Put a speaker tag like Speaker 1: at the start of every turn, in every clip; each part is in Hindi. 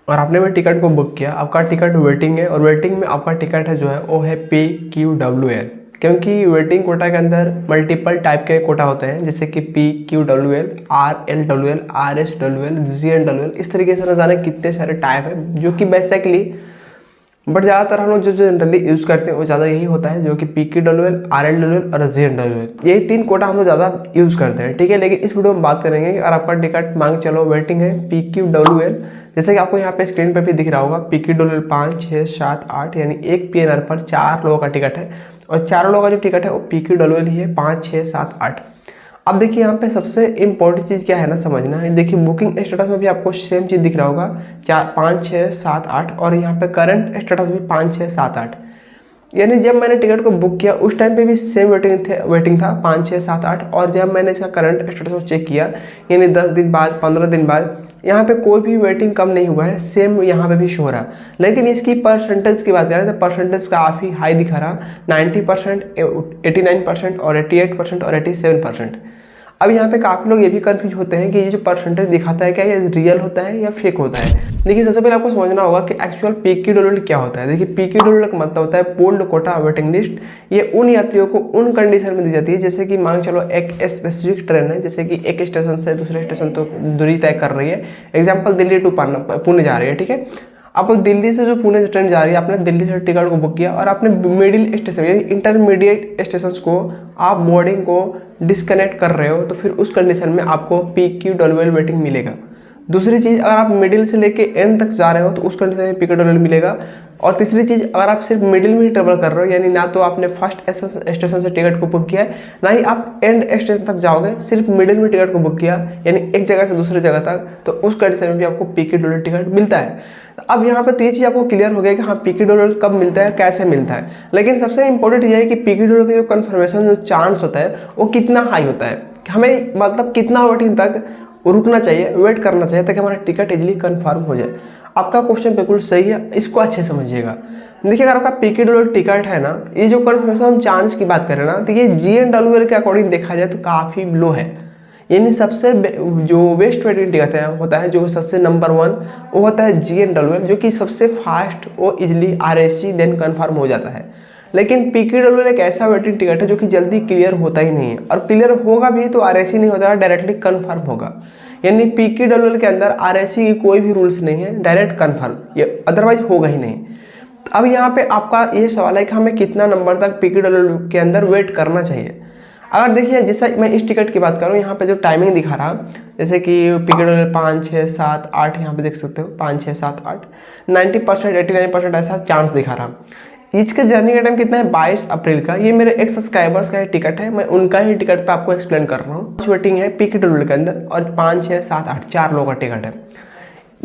Speaker 1: और आपने भी टिकट को बुक किया, आपका टिकट वेटिंग है और वेटिंग में आपका टिकट है जो है वो है PQWL, क्योंकि वेटिंग कोटा के अंदर मल्टीपल टाइप के कोटा होते हैं, जैसे कि PQWL, RLWL, RSWL, GNWL, इस तरीके से न जाने कितने सारे टाइप है जो कि बेसिकली बट ज़्यादातर हम लोग जो जनरली यूज़ करते हैं वो ज़्यादा यही होता है, जो कि PQWL, RLWL और GNWL, यही 3 कोटा हम लोग ज़्यादा यूज़ करते हैं, ठीक है। लेकिन इस वीडियो में बात करेंगे कि अगर आपका टिकट मांग चलो वेटिंग है PQWL, जैसे कि आपको यहाँ पे स्क्रीन पे भी दिख रहा होगा, PQWL 5, 6, 7, 8 यानी एक PNR पर 4 लोगों का टिकट है और 4 लोगों का जो टिकट है वो PQWL ही है, 5, 6, 7, 8। अब देखिए यहाँ पे सबसे इंपॉर्टेंट चीज़ क्या है ना समझना है, देखिए बुकिंग स्टेटस में भी आपको सेम चीज़ दिख रहा होगा, 4, 5, 6, 7, 8 और यहाँ पे करंट स्टेटस भी 5, 6, 7, 8, यानी जब मैंने टिकट को बुक किया उस टाइम पे भी सेम वेटिंग था 5, 6, 7, 8 और जब मैंने इसका करंट स्टेटस को चेक किया यानी 10 दिन बाद, 15 दिन बाद, यहाँ पे कोई भी वेटिंग कम नहीं हुआ है, सेम यहाँ पे भी शो हो रहा। लेकिन इसकी परसेंटेज की बात करें तो परसेंटेज काफ़ी हाई दिखा रहा, 90%, 89% और 88% और 87%। अब यहाँ पे काफ़ी लोग ये भी कंफ्यूज होते हैं कि ये जो परसेंटेज दिखाता है क्या ये रियल होता है या फेक होता है। देखिए सबसे पहले आपको समझना होगा कि एक्चुअल PQWL क्या होता है। देखिए PQWL का मतलब होता है पूल्ड कोटा वेटिंग लिस्ट। ये उन यात्रियों को उन कंडीशन में दी जाती है, जैसे कि मान चलो एक स्पेसिफिक ट्रेन है, जैसे कि एक स्टेशन से दूसरे स्टेशन तो दूरी तय कर रही है, एग्जाम्पल दिल्ली टू पुणे जा रही है, ठीक है। अब दिल्ली से जो पुणे से ट्रेन जा रही है, आपने दिल्ली से टिकट को बुक किया और आपने मिडिल स्टेशन यानी इंटरमीडिएट स्टेशन को आप बोर्डिंग को डिस्कनेक्ट कर रहे हो, तो फिर उस कंडीशन में आपको PQWL वेटिंग मिलेगा। दूसरी चीज़, अगर आप मिडिल से लेके एंड तक जा रहे हो तो उस कंडीशन में PQWL मिलेगा। और तीसरी चीज़, अगर आप सिर्फ मिडिल में ही ट्रेवल कर रहे हो, यानी ना तो आपने फर्स्ट स्टेशन से टिकट को बुक किया है, ना ही आप एंड स्टेशन तक जाओगे, सिर्फ मिडिल में टिकट को बुक किया यानी एक जगह से दूसरी जगह तक, तो उस कंडीशन में भी आपको PQWL टिकट मिलता है। अब यहाँ पे तो ये चीज़ आपको क्लियर हो गया कि हाँ PQWL कब मिलता है, कैसे मिलता है। लेकिन सबसे इंपॉर्टेंट ये है कि PQWL का जो कन्फर्मेशन जो चांस होता है वो कितना हाई होता है, हमें मतलब कितना वेटिंग तक रुकना चाहिए, वेट करना चाहिए ताकि हमारा टिकट इजीली कंफर्म हो जाए। आपका क्वेश्चन बिल्कुल सही है, इसको अच्छे समझिएगा। देखिए अगर आपका PQWL टिकट है ना, ये जो कन्फर्मेशन चांस की बात करें ना, तो ये GNWL के अकॉर्डिंग देखा जाए तो काफ़ी लो है। यानी सबसे जो वेस्ट वेटिंग टिकट होता है, जो सबसे नंबर 1 वो होता है GNWL, जो कि सबसे फास्ट वो इजिली RAC देन कन्फर्म हो जाता है। लेकिन PQWL एक ऐसा वेटिंग टिकट है जो कि जल्दी क्लियर होता ही नहीं है, और क्लियर होगा भी तो RAC नहीं होता है, डायरेक्टली कन्फर्म होगा। यानी PQWL के अंदर RAC की कोई भी रूल्स नहीं है, डायरेक्ट कन्फर्म, ये अदरवाइज होगा ही नहीं। अब यहाँ पे आपका ये सवाल है कि हमें कितना नंबर तक PQWL के अंदर वेट करना चाहिए। अगर देखिए जैसा मैं इस टिकट की बात करूँ, यहाँ पे जो टाइमिंग दिखा रहा, जैसे कि PQWL 5, 6, 7, 8 यहाँ पे देख सकते हो, 5, 6, 7, 8, 90%, 89% ऐसा चांस दिखा रहा। इसका जर्नी का टाइम कितना है, 22 अप्रैल का। ये मेरे एक सब्सक्राइबर्स का ही टिकट है, मैं उनका ही टिकट पे आपको एक्सप्लेन कर रहा हूँ। वेटिंग है PQWL के अंदर और 5, 6, 7, 8 4 लोगों का टिकट है।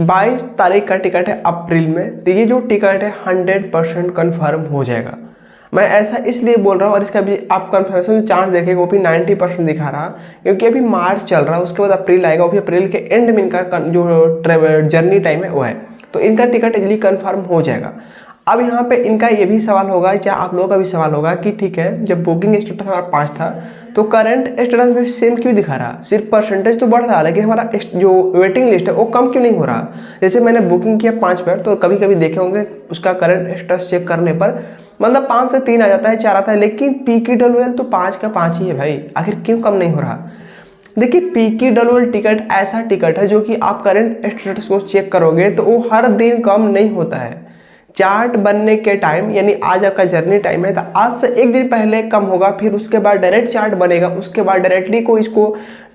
Speaker 1: 22 तारीख का टिकट है अप्रैल में, तो ये जो टिकट है 100% कन्फर्म हो जाएगा। मैं ऐसा इसलिए बोल रहा हूँ, और इसका भी आप कन्फर्मेशन चांस देखेंगे वो भी 90% दिखा रहा, क्योंकि अभी मार्च चल रहा है, उसके बाद अप्रैल आएगा, वो भी अप्रैल के एंड में इनका जो ट्रेवल जर्नी टाइम है वो है, तो इनका टिकट इजीली कन्फर्म हो जाएगा। अब यहाँ पे इनका ये भी सवाल होगा, चाहे आप लोगों का भी सवाल होगा कि ठीक है, जब बुकिंग स्टेटस हमारा 5 था तो करंट स्टेटस में सेम क्यों दिखा रहा, सिर्फ परसेंटेज तो बढ़ रहा है, लेकिन हमारा जो वेटिंग लिस्ट है वो कम क्यों नहीं हो रहा। जैसे मैंने बुकिंग किया 5 पर, तो कभी कभी देखे होंगे उसका करंट स्टेटस चेक करने पर मतलब 5 से 3 आ जाता है, 4 आता है, लेकिन PQWL तो 5 का 5 ही है भाई, आखिर क्यों कम नहीं हो रहा। देखिए PQWL टिकट ऐसा टिकट है जो कि आप करंट स्टेटस को चेक करोगे तो वो हर दिन कम नहीं होता है। चार्ट बनने के टाइम यानी आज आपका जर्नी टाइम है, तो आज से एक दिन पहले कम होगा, फिर उसके बाद डायरेक्ट चार्ट बनेगा, उसके बाद डायरेक्टली को इसको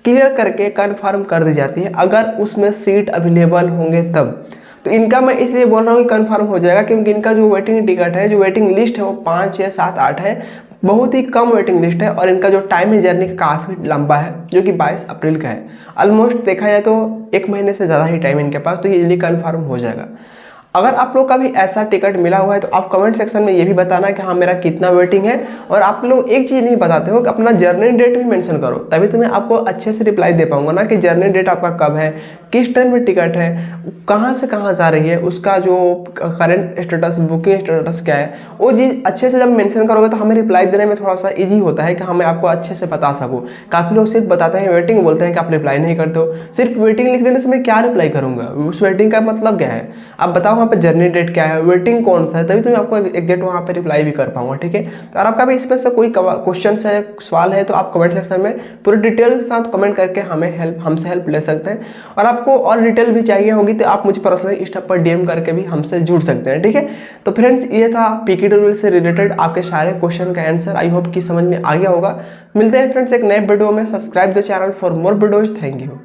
Speaker 1: क्लियर करके कंफर्म कर दी जाती है, अगर उसमें सीट अवेलेबल होंगे तब। तो इनका मैं इसलिए बोल रहा हूँ कि कंफर्म हो जाएगा, क्योंकि इनका जो वेटिंग टिकट है, जो वेटिंग लिस्ट है वो 5, 6, 7, 8 है, बहुत ही कम वेटिंग लिस्ट है, और इनका जो टाइम है जर्नी काफ़ी लंबा है, जो कि 22 अप्रैल का है। ऑलमोस्ट देखा जाए तो 1 महीने से ज़्यादा ही टाइम इनके पास, तो ये इजीली कन्फर्म हो जाएगा। अगर आप लोग का भी ऐसा टिकट मिला हुआ है तो आप कमेंट सेक्शन में ये भी बताना कि हाँ मेरा कितना वेटिंग है। और आप लोग एक चीज़ नहीं बताते हो कि अपना जर्नी डेट भी मेंशन करो, तभी तो मैं आपको अच्छे से रिप्लाई दे पाऊंगा ना कि जर्नी डेट आपका कब है, किस ट्रेन में टिकट है, कहाँ से कहाँ जा रही है, उसका जो करंट स्टेटस, बुकिंग स्टेटस क्या है, वो चीज़ अच्छे से जब मेंशन करोगे तो हमें रिप्लाई देने में थोड़ा सा ईजी होता है कि हमें आपको अच्छे से बता सकूँ। काफ़ी लोग सिर्फ बताते हैं वेटिंग, बोलते हैं कि आप रिप्लाई नहीं करते हो। सिर्फ वेटिंग लिख देने से मैं क्या रिप्लाई करूँगा, उस वेटिंग का मतलब क्या है? आप बताओ वहाँ पे जर्नी डेट क्या है, वेटिंग कौन सा है, तभी तो मैं आपको एग्जैक्ट वहाँ पे रिप्लाई भी कर पाऊंगा। ठीक है, तो अगर आपका भी इसमें से कोई क्वेश्चन है, सवाल है, तो आप कमेंट सेक्शन में पूरे डिटेल के साथ कमेंट करके हमसे हेल्प ले सकते हैं। और आपको और डिटेल भी चाहिए होगी तो आप मुझे पर्सनली इंस्टा पर डीएम करके भी हमसे जुड़ सकते हैं। ठीक है, तो फ्रेंड्स ये था पीकेडब्ल्यूएल से रिलेटेड आपके सारे क्वेश्चन का आंसर। आई होप कि समझ में आ गया होगा। मिलते हैं फ्रेंड्स एक नए वीडियो में। Subscribe the channel for more videos. Thank you.